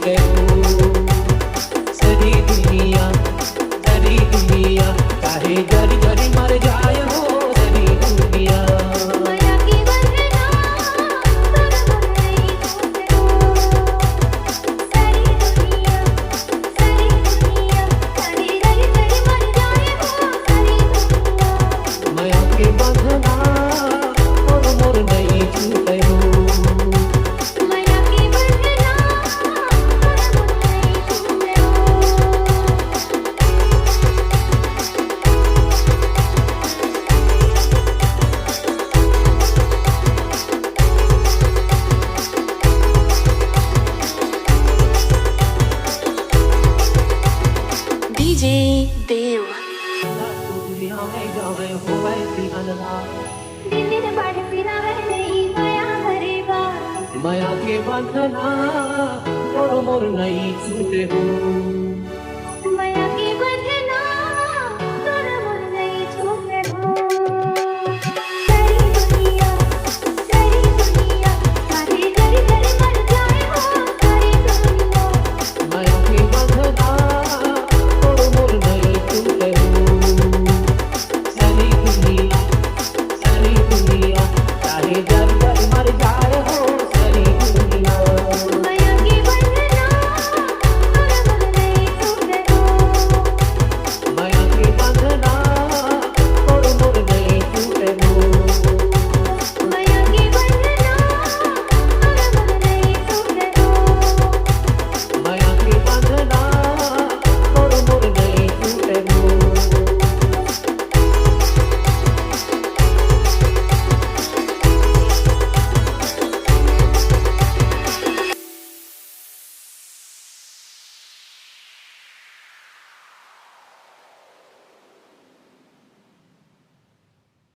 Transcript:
छूटे हो। सारी दुनिया चाहे जरी जरी मर जाए हो, सारी दुनिया माया की बंधना पर नहीं छूटे हो। सारी दुनिया चाहे जरी जरी मर जाए हो, सारी दुनिया माया के बंधना और मोर नहीं छूटे हो। माया की बंधना पर नहीं छूटे हो। DJ Dev दुनिया में जावे हो वैसी अनहार, दिन दिन बढ़ फिरा है नहीं माया भरेगा। माया के बंधना और मोर नहीं छूटे हो।